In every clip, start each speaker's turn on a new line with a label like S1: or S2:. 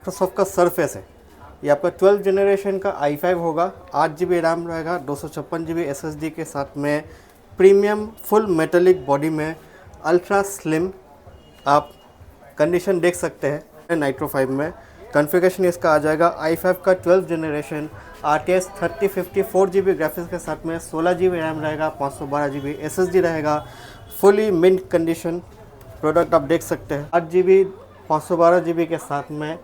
S1: Microsoft का surface है। ये आपका 12 जनरेशन का i5 होगा, 8 GB रैम रहेगा, 256 GB SSD के साथ में प्रीमियम फुल मेटेलिक बॉडी में अल्ट्रा स्लिम आप कंडीशन देख सकते हैं। नाइट्रो 5 में कॉन्फ़िगरेशन इसका आ जाएगा i5 का 12 जनरेशन RTX 3050 4GB ग्राफिक्स के साथ में 16 GB रैम रहेगा, 512 GB SSD रहेगा, फुली मिंट कंडीशन प्रोडक्ट आप देख सकते हैं। 8 GB 512 GB के साथ में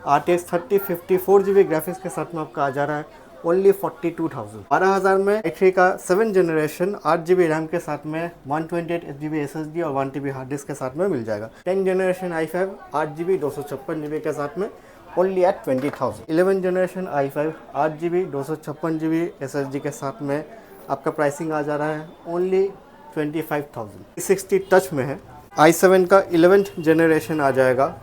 S1: RTX 3050 4GB ग्राफिक्स के साथ में आपका आ जा रहा है ओनली 42,000। 12,000 में i3 का 7 जनरेशन 8 GB रैम के साथ में 128 GB SSD और 1 TB हार्ड डिस्क के साथ में मिल जाएगा। 10 जनरेशन i5 8 GB 256 GB के साथ में only at 20,000। 11 generation i5 8 GB 256 GB SSD के साथ में आपका प्राइसिंग आ जा रहा है ओनली 25,000। 60 टच में है। i7 का 11th जनरेशन आ जाएगा,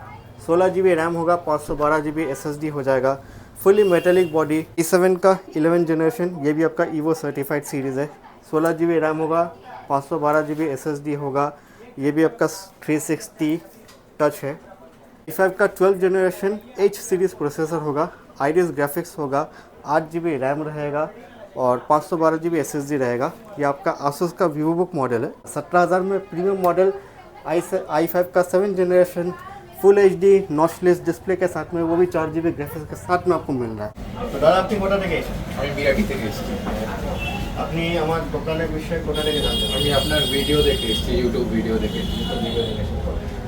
S1: 16 GB रैम होगा, 512 GB SSD हो जाएगा, फुली मेटेलिक बॉडी। i7 का 11 जनरेशन, ये भी आपका ईवो सर्टिफाइड सीरीज़ है, 16 GB रैम होगा, 512 GB SSD होगा, ये भी आपका 360 टच है। i5 का 12 जनरेशन H सीरीज़ प्रोसेसर होगा, आइरिस ग्राफिक्स होगा, 8 GB रैम रहेगा और 512 GB SSD रहेगा। ये आपका आसूस का वीवोबुक मॉडल है। 17,000 में प्रीमियम मॉडल i5 का 7 generation full HD notchless display के साथ में, वो भी 4 GB ग्राफिक्स के साथ में आपको मिल रहा है। तो दादा আপনি কোথা থেকে এসেছেন?
S2: আমি বিরাটি থেকে এসেছি।
S1: আপনি আমার দোকানের বিষয়ে কোথা থেকে জানতে পারেন?
S2: আমি আপনার ভিডিও দেখে এসেছি, ইউটিউব ভিডিও দেখে এসেছি।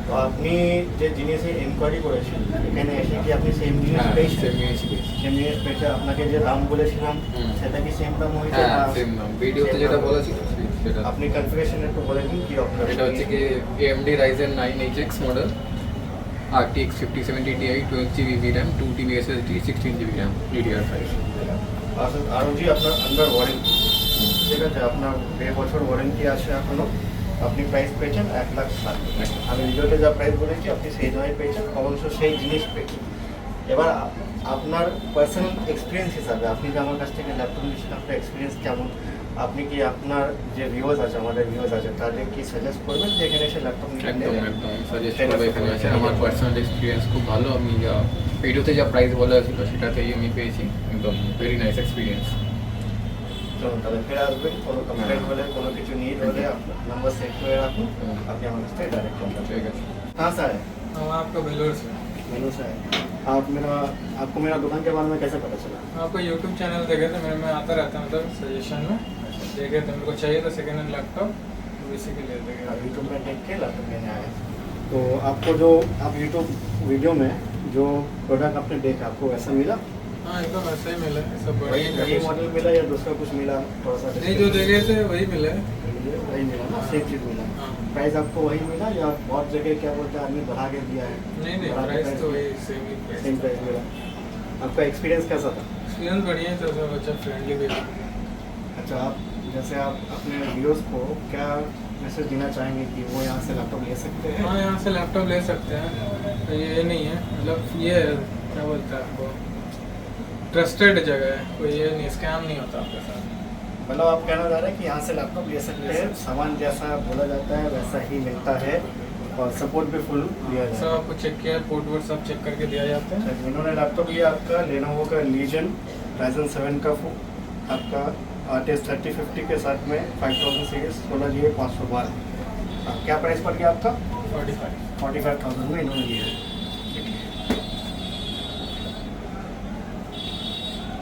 S1: তো আপনি যে জিনিসে ইনকোয়ারি করেছেন এখানে এসে কি আপনি সেম জিনিস পেয়েছেন?
S2: সেম জিনিস পেয়েছি।
S1: সেম জিনিস পেয়েছে। আপনাকে যে দাম বলেছিলাম সেটা কি সেম দাম হয়েছে?
S2: হ্যাঁ, সেম দাম। ভিডিওতে যেটা বলা ছিল সেটা।
S1: আপনি কনফিগারেশন একটু বলে দিন কি আপনার।
S2: এটা হচ্ছে কি AMD Ryzen 9 HX model, RTX 5070 Ti, 12 GB VRAM, 2 TB SSD, 16 GB RAM, DDR5।
S1: আরও জি আপনার আন্ডার ওয়ারেন্টি, ঠিক আছে, আপনার 1.5 বছর ওয়ারেন্টি আছে এখনও। আপনি প্রাইস পেয়েছেন 1,60,000। আমি ভিডিওতে যা প্রাইস বলেছি আপনি সেই জায়গায় পেয়েছেন, অবশ্য সেই জিনিস পেয়েছেন। এবার আপনার পার্সোনাল এক্সপিরিয়েন্স হিসাবে আপনি যে আমার কাছ থেকে ল্যাপটপ নিচ্ছেন, আপনার এক্সপিরিয়েন্স কেমন? আপনি কি আপনার যে ভিউয়ার্স আছে, আমাদের ভিউয়ার্স আছে, তাদের কি সাজেস্ট করবেন যে এখানে এসে ল্যাপটপ নিতে?
S2: একদম একদম সাজেস্ট করবো এখানে আছে। আমার পার্সোনাল এক্সপিরিয়েন্স খুব ভালো। আমি যা ভিডিওতে যা প্রাইস বলা ছিল সেটাতেই আমি পেয়েছি, একদম ভেরি নাইস এক্সপিরিয়েন্স।
S1: চলুন তাহলে ফিরে আসবেন, কোনো কমপ্লেন হলে, কোনো কিছু নিড হলে আপনার নাম্বার সেভ করে রাখুন, আপনি আমার কাছ থেকে ডাইরেক্ट कॉल
S2: ঠিক আছে।
S1: हाँ सर,
S3: हम आपका बेलोर से।
S1: मेनू से आपको मेरा दुकान के बारे में कैसे पता चला?
S3: आपका यूट्यूब चैनल देखे थे, मैं आता रहता हूँ मतलब सजेशन में देखे थे, मेरे को चाहिए था सेकेंड हैंड लैपटॉप, इसी के लिए देखे।
S1: आप यूट्यूब में देख के लैपटॉप लेने आए। तो आपको जो आप यूट्यूब वीडियो में जो प्रोडक्ट आपने देखा, आपको वैसा मिला?
S3: हाँ एकदम ऐसा ही मिला है, सब
S1: वही
S3: बढ़िया।
S1: मॉडल मिला या दूसरा कुछ मिला? थोड़ा सा
S3: नहीं, जो देखे थे वही मिला है।
S1: वही मिला ना, सेम चीज़ मिला।
S3: हाँ।
S1: प्राइस आपको वही मिला या बहुत जगह क्या बोलते हैं आदमी बढ़ा के दिया है?
S3: नहीं प्राइस तो वही सेम ही
S1: सेम प्राइस मिला। आपका एक्सपीरियंस कैसा था?
S3: एक्सपीरियंस बढ़िया है, तो सब अच्छा फ्रेंडली भी है।
S1: अच्छा, आप जैसे आप अपने व्यूअर्स को क्या मैसेज देना चाहेंगे कि वो यहाँ से लैपटॉप ले सकते हैं?
S3: हाँ, यहाँ से लैपटॉप ले सकते हैं, तो ये नहीं है मतलब ये है, क्या बोलता है आपको, ट्रस्टेड जगह है, कोई ये नहीं, स्कैम नहीं होता आपके साथ।
S1: मतलब आप कहना चाह रहे हैं कि यहाँ से लैपटॉप ले सकते हैं, सामान जैसा बोला जाता है वैसा ही मिलता है और सपोर्ट भी फुल दिया जाता
S3: सब
S1: है।
S3: आपको चेक किया, पोर्ट वोर्ट सब चेक करके दिया जाता है।
S1: अच्छा, इन्होंने लैपटॉप लिया आपका लेनोवो का लीजन Ryzen 7 का आपका RTX 3050 के साथ में 5000 सीरीज 16 GB 512। क्या प्राइस पड़ गया आपका? 45,000 में इन्होंने लिया है।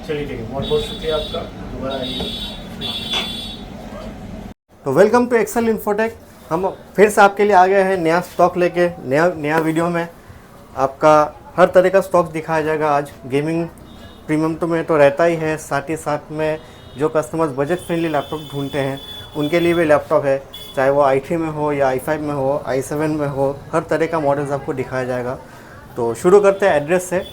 S1: चलिए ठीक है, बहुत बहुत शुक्रिया आपका, दोबारा आइए। तो वेलकम टू एक्सेल इन्फोटेक। हम फिर से आपके लिए आ गए हैं नया स्टॉक लेके, नया वीडियो में आपका हर तरह का स्टॉक दिखाया जाएगा। आज गेमिंग प्रीमियम तो में तो रहता ही है, साथ ही साथ में जो कस्टमर्स बजट फ्रेंडली लैपटॉप ढूंढते हैं उनके लिए भी लैपटॉप है, चाहे वो i3 में हो या i5 में हो, i7 में हो, हर तरह का मॉडल्स आपको दिखाया जाएगा। तो शुरू करते हैं एड्रेस से।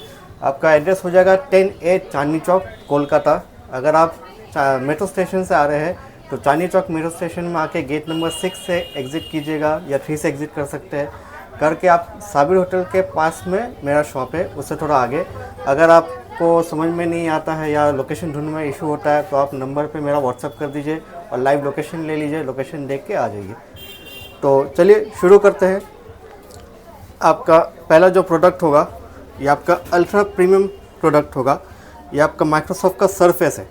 S1: आपका एड्रेस हो जाएगा 10A चांदनी चौक, कोलकाता। अगर आप मेट्रो स्टेशन से आ रहे हैं तो चांदनी चौक मेट्रो स्टेशन में आके गेट नंबर 6 से एग्ज़िट कीजिएगा या 3 से एग्ज़िट कर सकते हैं। करके आप साबिर होटल के पास में मेरा शॉप है, उससे थोड़ा आगे। अगर आपको समझ में नहीं आता है या लोकेशन ढूंढने में इशू होता है तो आप नंबर पे मेरा व्हाट्सअप कर दीजिए और लाइव लोकेशन ले लीजिए, लोकेशन देख के आ जाइए। तो चलिए शुरू करते हैं। आपका पहला जो प्रोडक्ट होगा ये आपका अल्ट्रा प्रीमियम प्रोडक्ट होगा। ये आपका माइक्रोसॉफ्ट का सरफेस है।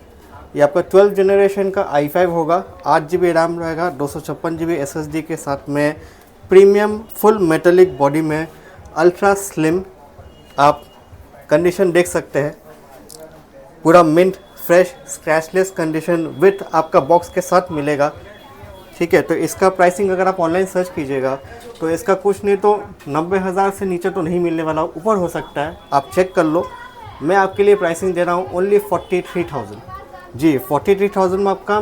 S1: ये आपका 12 जनरेशन का i5 होगा। 8 GB रैम रहेगा, 256 GB SSD के साथ में प्रीमियम फुल मेटेलिक बॉडी में अल्ट्रा स्लिम। आप कंडीशन देख सकते हैं, पूरा mint fresh scratchless condition with आपका बॉक्स के साथ मिलेगा। ठीक है, तो इसका प्राइसिंग अगर आप ऑनलाइन सर्च कीजिएगा तो इसका कुछ नहीं तो 90,000 से नीचे तो नहीं मिलने वाला, ऊपर हो सकता है, आप चेक कर लो। मैं आपके लिए प्राइसिंग दे रहा हूँ ओनली 43,000। जी 43,000 में आपका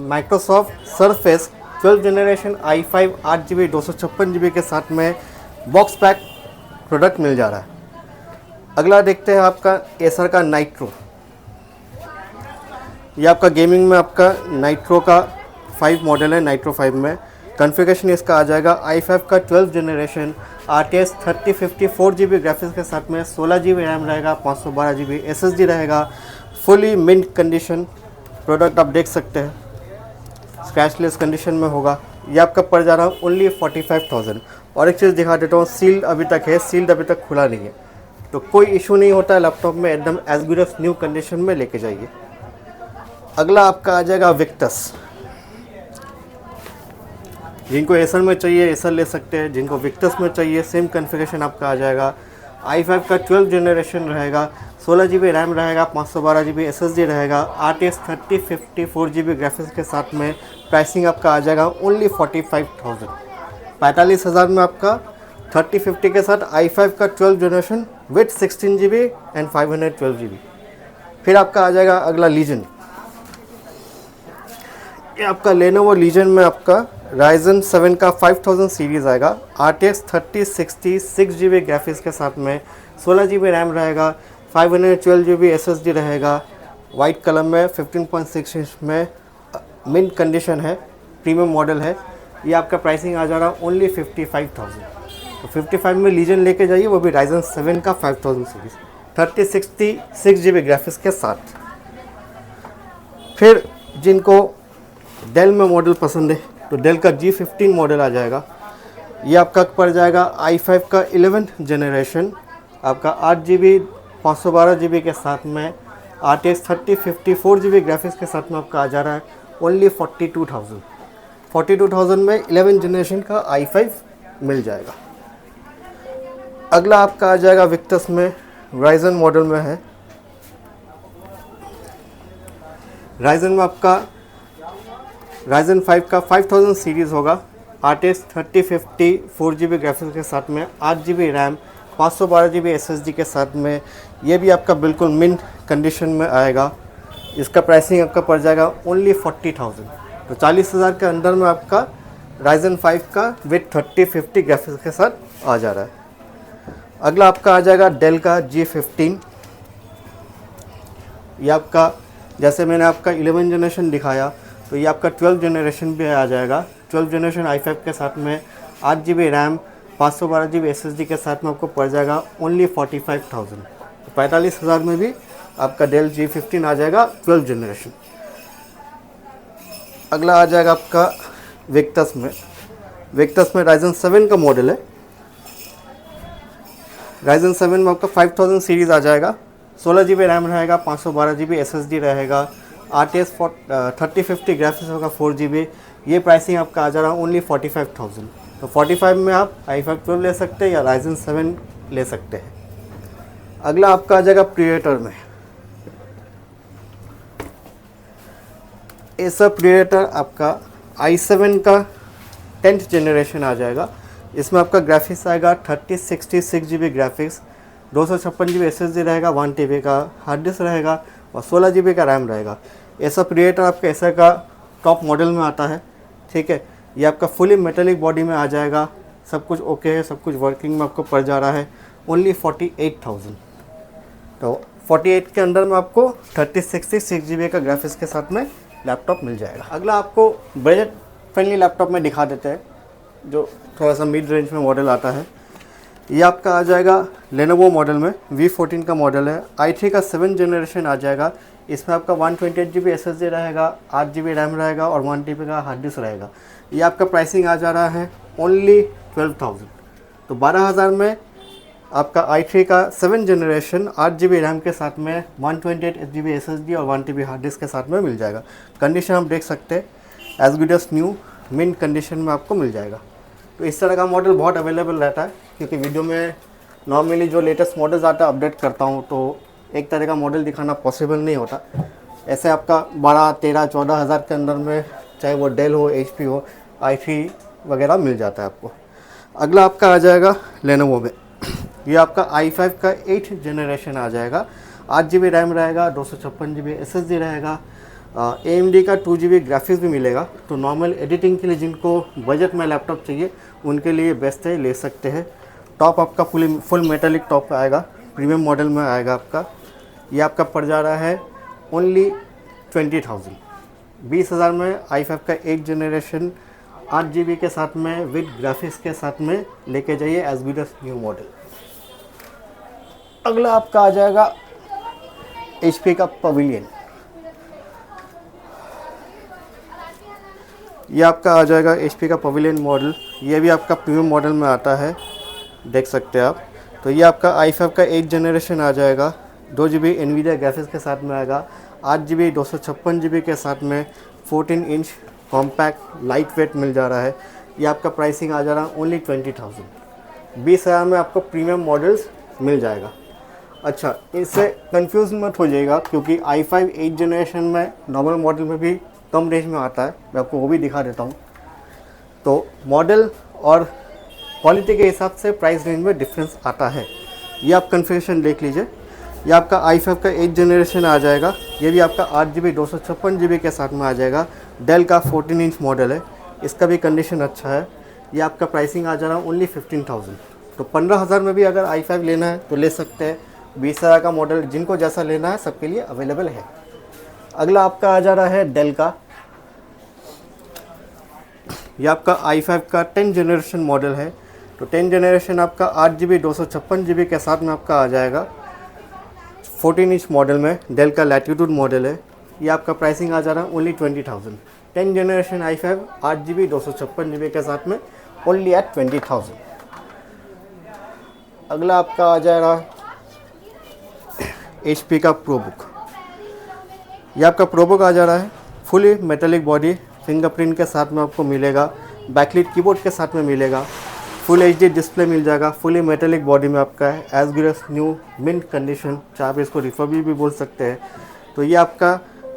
S1: Microsoft surface 12 generation i5 8 GB 256 GB के साथ में बॉक्स पैक प्रोडक्ट मिल जा रहा है। अगला देखते हैं आपका एसर का नाइट्रो। ये आपका गेमिंग में आपका नाइट्रो का 5 मॉडल है। नाइट्रो 5 में कॉन्फ़िगरेशन इसका आ जाएगा i5 का 12 जनरेशन RTX 3050 4 GB ग्राफिक्स के साथ में 16 GB रैम रहेगा, 512 GB SSD रहेगा। फुली मिंट कंडीशन प्रोडक्ट आप देख सकते हैं, स्क्रैचलेस कंडीशन में होगा। ये आपका पड़ जा रहा है ओनली 45,000। और एक चीज़ दिखा देता हूँ, सील्ड अभी तक है, सील्ड अभी तक खुला नहीं है, तो कोई इशू नहीं होता है लैपटॉप में, एकदम as good as new condition में लेके जाइए। अगला आपका आ जाएगा विक्टस। जिनको एसर में चाहिए एसर ले सकते हैं, जिनको विक्टस में चाहिए सेम कॉन्फ़िगरेशन आपका आ जाएगा। i5 का 12 जनरेशन रहेगा, 16 GB रैम रहेगा, 512 GB SSD रहेगा, RTX 3050 4 GB ग्राफिक्स के साथ में प्राइसिंग आपका आ जाएगा ओनली 45,000। 45,000 में आपका 3050 के साथ i5 का 12 generation with 16 GB and 512 GB। फिर आपका आ जाएगा अगला लीजन। ये आपका लेनोवो लीजन में आपका Ryzen 7 का 5000 सीरीज़ आएगा, RTX 3060 6 GB ग्राफिक्स के साथ में 16 GB रैम रहेगा, 512 GB SSD रहेगा। वाइट कलर में 15.6 इंच में मिंट कंडीशन है, प्रीमियम मॉडल है। ये आपका प्राइसिंग आ जा रहा है ओनली 55,000। तो 55 में लीजन लेके जाइए, वो भी Ryzen 7 का 5000 सीरीज़ 3060 6 GB ग्राफिक्स के साथ। फिर जिनको डेल में मॉडल पसंद है तो डेल का G15 मॉडल आ जाएगा। ये आपका पड़ जाएगा i5 का 11th जनरेशन, आपका 8 GB 512 GB के साथ में RTX 3050 4 GB ग्राफिक्स के साथ में आपका आ जा रहा है ओनली 42,000। 42,000 में 11th जनरेशन का i5 मिल जाएगा। अगला आपका आ जाएगा विक्टस में, राइजन मॉडल में है। राइजन में आपका Ryzen 5 का 5000 सीरीज़ होगा, RTX 3050 4 GB ग्राफिक्स के साथ में 8 GB रैम, 512 GB SSD के साथ में। ये भी आपका बिल्कुल मिंट कंडीशन में आएगा। इसका प्राइसिंग आपका पड़ जाएगा ओनली 40,000। तो 40,000 के अंदर में आपका Ryzen 5 का विथ 3050 ग्राफिक्स के साथ आ जा रहा है। अगला आपका आ जाएगा डेल का G15। ये आपका जैसे मैंने आपका 11 जनरेशन दिखाया तो ये आपका 12 जनरेशन भी आ जाएगा। 12 जनरेशन i5 के साथ में 8 GB रैम, 512 GB SSD के साथ में आपको पड़ जाएगा ओनली 45,000। तो 45,000 में भी आपका डेल G15 आ जाएगा 12 जनरेशन। अगला आ जाएगा आपका विक्टस में। विक्टस में Ryzen 7 का मॉडल है। Ryzen 7 में आपका 5000 सीरीज़ आ जाएगा, 16 GB रैम रहेगा, 512 GB SSD रहेगा, RTX 3050 ग्राफिक्स होगा 4 GB। ये प्राइसिंग आपका आ जा रहा है ओनली 45,000। तो 45 में आप i5 12 ले सकते हैं या Ryzen 7 ले सकते हैं। अगला आपका आ जाएगा प्रीडेटर में। एसर प्रीडेटर आपका i7 का 10th जनरेशन आ जाएगा। इसमें आपका ग्राफिक्स आएगा 3060 6 GB ग्राफिक्स, 256 GB SSD रहेगा, 1 TB का हार्ड डिस्क रहेगा और 16 GB का रैम रहेगा। एसर प्रीडेटर आपका एसर का टॉप मॉडल में आता है। ठीक है, ये आपका फुली मेटेलिक बॉडी में आ जाएगा। सब कुछ ओके है, सब कुछ वर्किंग में आपको पड़ जा रहा है ओनली 48,000। तो 48 के अंदर में आपको 3060 6 GB का ग्राफिक्स के साथ में लैपटॉप मिल जाएगा। अगला आपको बजट फ्रेंडली लैपटॉप में दिखा देते हैं जो थोड़ा सा मिड रेंज में मॉडल आता है। ये आपका आ जाएगा लेनोवो मॉडल में, V14 का मॉडल है। i3 का 7 जनरेशन आ जाएगा। इसमें आपका 128 GB SSD रहेगा, 8 GB रैम रहेगा और 1 TB का हार्ड डिस्क रहेगा। ये आपका प्राइसिंग आ जा रहा है ओनली 12,000। तो 12,000 में आपका i3 का 7 जनरेशन 8 GB रैम के साथ में 128 GB SSD और 1 TB हार्ड डिस्क के साथ में मिल जाएगा। कंडीशन आप देख सकते हैं as good as new, mint condition में आपको मिल जाएगा। तो इस तरह का मॉडल बहुत अवेलेबल रहता है, क्योंकि वीडियो में नॉर्मली जो लेटेस्ट मॉडल्स आता है अपडेट करता हूँ, तो एक तरह का मॉडल दिखाना पॉसिबल नहीं होता। ऐसे आपका 12, 13, 14 हज़ार के अंदर में चाहे वो डेल हो, HP हो, i3 वगैरह मिल जाता है आपको। अगला आपका आ जाएगा लेनोवो में। ये आपका i5 का 8 जनरेशन आ जाएगा। 8 GB रैम रहेगा, 256 GB SSD रहेगा, AMD का 2 GB ग्राफिक्स भी मिलेगा। तो नॉर्मल एडिटिंग के लिए जिनको बजट में लैपटॉप चाहिए उनके लिए बेस्ट है, ले सकते हैं। टॉप आपका फुल मेटालिक टॉप आएगा, प्रीमियम मॉडल में आएगा आपका। ये आपका पड़ जा रहा है ओनली 20,000, 20,000 में i5 का 8 जनरेशन 8 GB के साथ में विद ग्राफिक्स के साथ में लेके जाइए as good as new model. अगला आपका आ जाएगा HP का पवेलियन। ये आपका आ जाएगा HP का पवेलियन मॉडल। ये भी आपका प्रीमियम मॉडल में आता है, देख सकते हैं आप। तो ये आपका i5 का 8 जनरेशन आ जाएगा, 2 GB NVIDIA ग्राफिक्स के साथ में आएगा, 8 GB 256 GB के साथ में 14 इंच कॉम्पैक्ट लाइट वेट मिल जा रहा है। ये आपका प्राइसिंग आ जा रहा है ओनली 20,000, 20,000 में आपको प्रीमियम मॉडल्स मिल जाएगा। अच्छा, इससे कंफ्यूज मत हो जाइएगा, क्योंकि i5 8 जनरेशन में नॉर्मल मॉडल में भी कम रेंज में आता है, मैं आपको वो भी दिखा देता हूँ। तो मॉडल और क्वालिटी के हिसाब से प्राइस रेंज में डिफरेंस आता है। ये आप कन्फिगरेशन देख लीजिए। ये आपका i5 का 8 जनरेशन आ जाएगा। ये भी आपका 8 GB 256 GB के साथ में आ जाएगा। डेल का 14 इंच मॉडल है, इसका भी कंडीशन अच्छा है। ये आपका प्राइसिंग आ जा रहा है ओनली 15,000। तो 15,000 में भी अगर i5 लेना है तो ले सकते हैं। 20,000 का मॉडल जिनको जैसा लेना है सबके लिए अवेलेबल है। अगला आपका आ जा रहा है डेल का। ये आपका i5 का 10 जनरेशन मॉडल है। तो 10 जनरेशन आपका 8 GB 256 GB के साथ में आपका आ जाएगा, 14 इंच मॉडल में। डेल का लैटिट्यूड मॉडल है। ये आपका प्राइसिंग आ जा रहा है only 20,000। 10 generation i5 8 GB 256 GB के साथ में ओनली एट 20,000। अगला आपका आ जाएगा HP का प्रोबुक। ये आपका प्रोबुक आ जा रहा है, फुली मेटालिक बॉडी, फिंगरप्रिंट के साथ में आपको मिलेगा, बैकलिट कीबोर्ड के साथ में मिलेगा, फुल HD डिस्प्ले मिल जाएगा, फुली मेटालिक बॉडी में आपका है, as good as new, mint condition, चाहे आप इसको रिफर्बिश भी बोल सकते हैं। तो ये आपका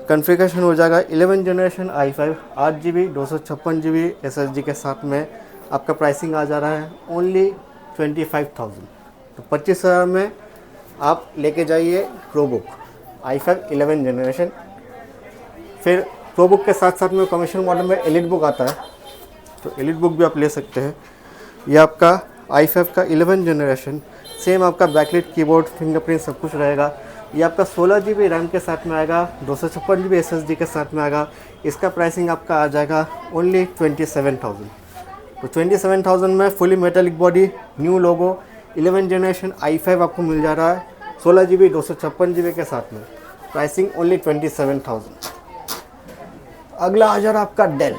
S1: कॉन्फ़िगरेशन हो जाएगा 11 generation i5 8 GB 256 GB SSD के साथ में। आपका प्राइसिंग आ जा रहा है ओनली 25,000। तो 25,000 में आप लेके जाइए प्रोबुक i5 11 जनरेशन। फिर प्रोबुक के साथ साथ में कमर्शियल मॉडल में एलिट बुक आता है, तो एलिट बुक भी आप ले सकते हैं। ये आपका i5 का 11 जनरेशन, सेम आपका बैकलिट कीबोर्ड, फिंगरप्रिंट सब कुछ रहेगा। ये आपका 16 GB रैम के साथ में आएगा, 256 GB SSD के साथ में आएगा। इसका प्राइसिंग आपका आ जाएगा ओनली 27,000। तो 27,000 में fully metallic body, new logo, 11 generation i5 आपको मिल जा रहा है, 16 GB 256 GB के साथ में। Pricing only 27,000। अगला आ जा रहा है आपका डेल।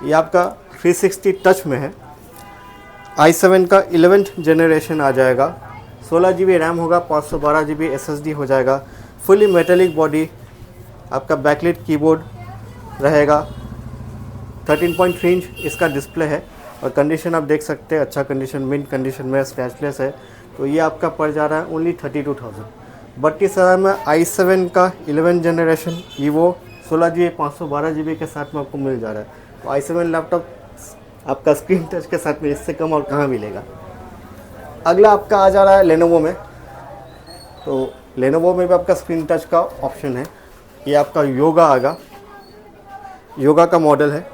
S1: ये आपका 360 टच में है, i7 का 11th जनरेशन आ जाएगा, 16 GB रैम होगा, 512 GB SSD हो जाएगा, फुली मेटालिक बॉडी, आपका बैकलिट कीबोर्ड रहेगा, 13.3 इंच इसका डिस्प्ले है। और कंडीशन आप देख सकते हैं, अच्छा कंडीशन, मिंट कंडीशन में, स्क्रैचलेस है। तो ये आपका पड़ जा रहा है ओनली 32,000। 32,000 में i7 का 11 जनरेशन वीवो 16 GB 512 GB के साथ में आपको मिल जा रहा है। तो i7 लैपटॉप आपका स्क्रीन टच के साथ में इससे कम और कहाँ मिलेगा। अगला आपका आ जा रहा है लेनोवो में। तो लेनोवो में भी आपका स्क्रीन टच का ऑप्शन है। ये आपका योगा आएगा, योगा का मॉडल है,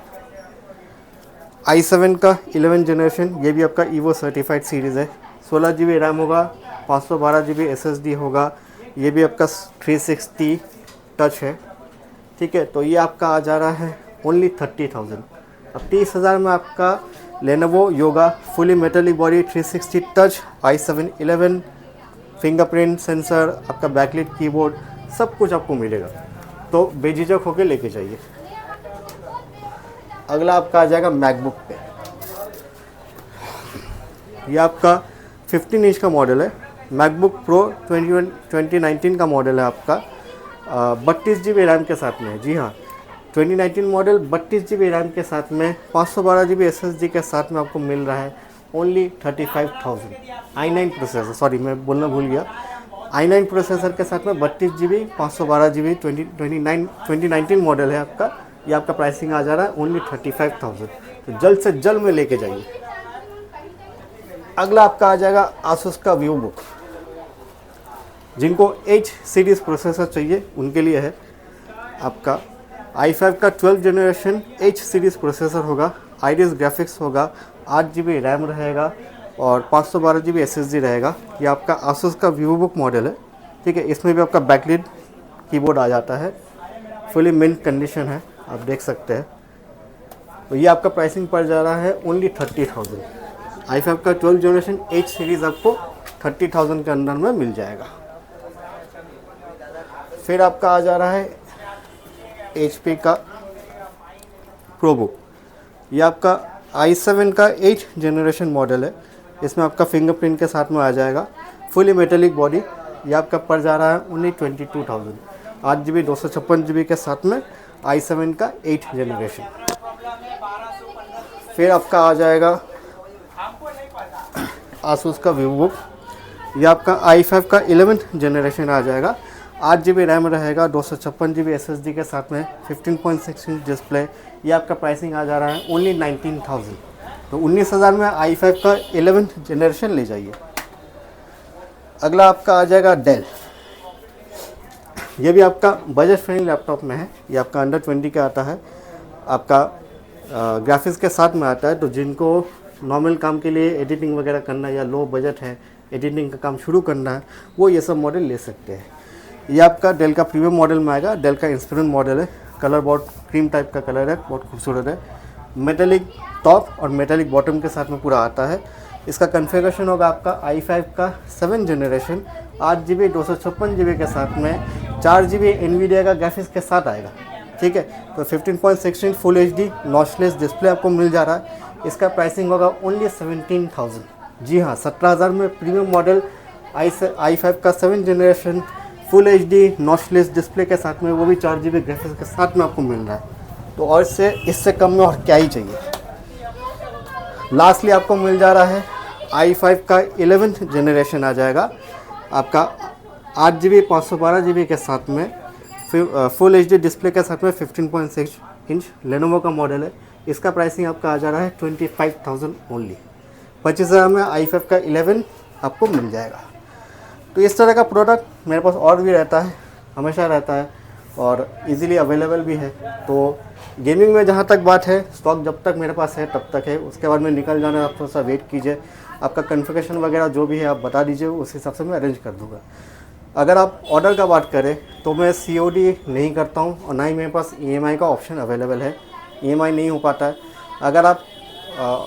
S1: i7 का 11 जनरेशन। ये भी आपका ईवो सर्टिफाइड सीरीज़ है, 16 GB रैम होगा, 512 GB SSD होगा। ये भी आपका 360 टच है, ठीक है। तो ये आपका आ जा रहा है ओनली 30,000। अब 30,000 में आपका Lenovo yoga, fully metallic body, 360 touch, i7 11, fingerprint sensor, आपका बैकलिट कीबोर्ड, सब कुछ आपको मिलेगा। तो बेझिझक होकर लेके जाइए। अगला आपका आ जाएगा मैकबुक पे। ये आपका 15 इंच का मॉडल है। मैकबुक प्रो 2019 का मॉडल है आपका, 32 GB रैम के साथ में है। जी हाँ, 2019 मॉडल 32 GB रैम के साथ में 512 GB SSD के साथ में आपको मिल रहा है ओनली 35,000। i9 प्रोसेसर, सॉरी मैं बोलना भूल गया, i9 प्रोसेसर के साथ में 32 GB 512 GB 2019 मॉडल है आपका। ये आपका प्राइसिंग आ जा रहा है ओनली 35,000। तो जल्द से जल्द में लेके जाइए। अगला आपका आ जाएगा आसूस का VivoBook। जिनको H सीरीज़ प्रोसेसर चाहिए उनके लिए है आपका। i5 का 12 जनरेशन H सीरीज़ प्रोसेसर होगा, आइरिस ग्राफिक्स होगा, 8 GB रैम रहेगा और 512 GB SSD रहेगा। ये आपका आसूस का VivoBook मॉडल है, ठीक है। इसमें भी आपका बैकलिट कीबोर्ड आ जाता है, फुली मिंट कंडीशन है, आप देख सकते हैं। तो ये आपका प्राइसिंग पड़ जा रहा है ओनली 30,000। i5 का 12 जनरेशन H सीरीज़ आपको 30,000 के अंदर में मिल जाएगा। फिर आपका आ जा रहा है HP का प्रोबुक। ये आपका i7 का 8 जनरेशन मॉडल है। इसमें आपका फिंगरप्रिंट के साथ में आ जाएगा, फुली मेटेलिक बॉडी। ये आपका पड़ जा रहा है ओनली 22,000। 8 GB 256 GB के साथ में i7 का 8 जनरेशन। फिर आपका आ जाएगा आसूस का VivoBook। ये आपका i5 का 11th जनरेशन आ जाएगा, 8 GB रैम रहेगा, 256 GB SSD के साथ में 15.6 इंच डिस्प्ले। ये आपका प्राइसिंग आ जा रहा है ओनली 19,000। तो 19,000 में i5 का 11th जनरेशन ले जाइए। अगला आपका आ जाएगा डेल। ये भी आपका बजट फ्रेंडली लैपटॉप में है। ये आपका अंडर 20 का आता है, आपका ग्राफिक्स के साथ में आता है। तो जिनको नॉर्मल काम के लिए एडिटिंग वगैरह करना है या लो बजट है, एडिटिंग का काम शुरू करना है, वो ये सब मॉडल ले सकते हैं। ये आपका डेल का प्रीमियम मॉडल में आएगा। डेल का इंस्पिरेशन मॉडल है, कलर बहुत क्रीम टाइप का कलर है, बहुत खूबसूरत है। मेटेलिक टॉप और मेटेलिक बॉटम के साथ में पूरा आता है। इसका कॉन्फ़िगरेशन होगा आपका i5 का 7 जनरेशन, 8 GB 256 GB के साथ में 4 GB NVIDIA का ग्राफिक्स के साथ आएगा, ठीक है। तो 15.6 inch full HD notchless display आपको मिल जा रहा है। इसका प्राइसिंग होगा ओनली 17,000। जी हाँ, 17,000 में प्रीमियम मॉडल i5 का 7 generation full HD notchless display के साथ में, वो भी 4 GB ग्राफिक्स के साथ में आपको मिल रहा है। तो और इससे कम में और क्या ही चाहिए। लास्टली आपको मिल जा रहा है i5 का 11th जनरेशन आ जाएगा आपका, 8 GB 512 GB के साथ में, फुल HD डिस्प्ले के साथ में 15.6 इंच लेनोवो का मॉडल है। इसका प्राइसिंग आपका आ जा रहा है 25,000 ओनली। 25,000 में i5 का 11 आपको मिल जाएगा। तो इस तरह का प्रोडक्ट मेरे पास और भी रहता है, हमेशा रहता है और इजीली अवेलेबल भी है। तो गेमिंग में जहाँ तक बात है, स्टॉक जब तक मेरे पास है तब तक है, उसके बाद में निकल जाना है। आप थोड़ा सा वेट कीजिए, आपका कॉन्फ़िगरेशन वगैरह जो भी है आप बता दीजिए, उस हिसाब से मैं अरेंज कर दूँगा। अगर आप ऑर्डर का बात करें तो मैं COD नहीं करता हूँ और ना ही मेरे पास EMI का ऑप्शन अवेलेबल है, EMI नहीं हो पाता है। अगर आप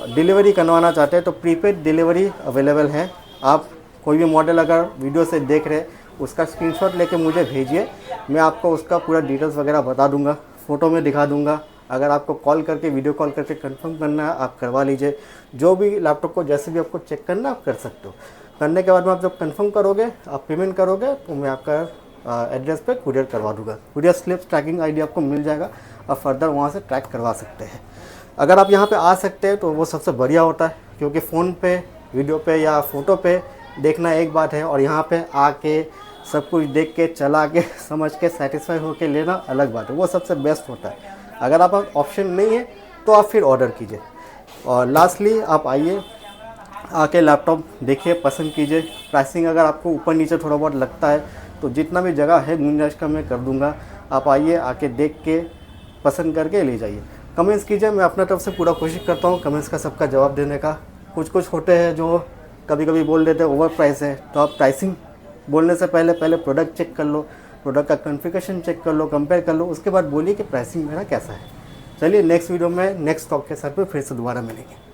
S1: डिलीवरी करवाना चाहते हैं तो प्रीपेड डिलीवरी अवेलेबल है। आप कोई भी मॉडल अगर वीडियो से देख रहे हैं, उसका स्क्रीनशॉट लेके मुझे भेजिए, मैं आपको उसका पूरा डिटेल्स वगैरह बता दूंगा, फ़ोटो में दिखा दूंगा। अगर आपको कॉल करके, वीडियो कॉल करके कंफर्म करना है, आप करवा लीजिए। जो भी लैपटॉप को जैसे भी आपको चेक करना आप कर सकते हो। करने के बाद में आप जब कंफर्म करोगे, आप पेमेंट करोगे, तो मैं आपका एड्रेस पे कुरियर करवा दूंगा। कुरियर स्लिप ट्रैकिंग ID आपको मिल जाएगा, आप फर्दर वहाँ से ट्रैक करवा सकते हैं। अगर आप यहाँ पे आ सकते हैं तो वो सबसे बढ़िया होता है, क्योंकि फ़ोन पे, वीडियो पे या फ़ोटो पे देखना एक बात है और यहाँ पे आके सब कुछ देख के, चला के, समझ के, सेटिस्फाई होके लेना अलग बात है। वो सबसे बेस्ट होता है। अगर आप ऑप्शन नहीं है तो आप फिर ऑर्डर कीजिए। और लास्टली आप आइए, आके लैपटॉप देखिए, पसंद कीजिए। प्राइसिंग अगर आपको ऊपर नीचे थोड़ा बहुत लगता है तो जितना भी जगह है गुंजाइश का मैं कर दूंगा। आप आइए, आके देख के पसंद करके ले जाइए। कमेंट्स कीजिए, मैं अपना तरफ से पूरा कोशिश करता हूँ कमेंट्स का सबका जवाब देने का। कुछ होते हैं जो कभी कभी बोल देते हैं ओवर प्राइस है, तो आप प्राइसिंग बोलने से पहले प्रोडक्ट चेक कर लो, प्रोडक्ट का कॉन्फ़िगरेशन चेक कर लो, कंपेयर कर लो, उसके बाद बोलिए कि प्राइसिंग मेरा कैसा है। चलिए नेक्स्ट वीडियो में नेक्स्ट स्टॉक के साथ में फिर से दोबारा मिलेंगे।